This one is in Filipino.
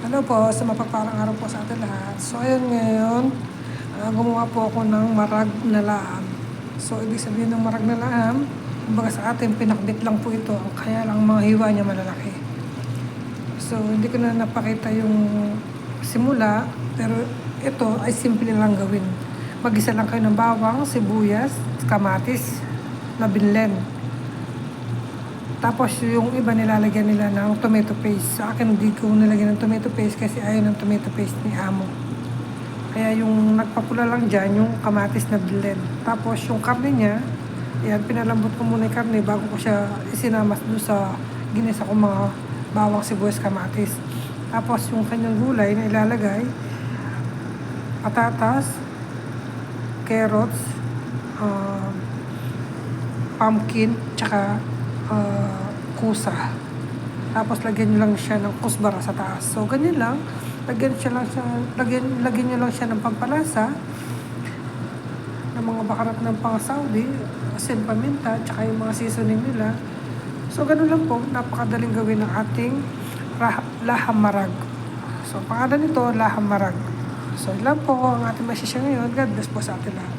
Hello po, sa mapagpalang araw po sa atin lahat. So ayun ngayon, gumawa po ako ng marag na laam. So ibig sabihin ng marag na laam, kumbaga sa atin pinakbit lang po ito, kaya lang mga hiwa niya malalaki. So hindi ko na napakita yung simula, pero ito ay simple lang gawin. Mag-isa lang kayo ng bawang, sibuyas, kamatis na binlen. Tapos yung iba nilalagyan nila ng tomato paste. Sa akin hindi ko nilagyan ng tomato paste kasi ayaw ng tomato paste ni amo. Kaya yung nagpapula lang dyan, yung kamatis na blend. Tapos yung karne niya, yan, pinalambot ko muna yung karne bago ko siya isinamas doon sa ginisa ko mga bawang, sibuyas, kamatis. Tapos yung kanyang gulay na ilalagay, patatas, carrots, pumpkin, tsaka kusa. Tapos lagyan nyo lang siya ng kusbara sa taas. So ganyan lang. Lagyan nyo lang siya ng pampalasa, ng mga bakarap ng pang Saudi, asin, paminta, tsaka yung mga seasoning nila. So ganun lang po, napakadaling gawin ng ating laham marag. So pangalan nito, laham marag. So yun lang po ang ating masisya ngayon. God bless po sa atin lahat.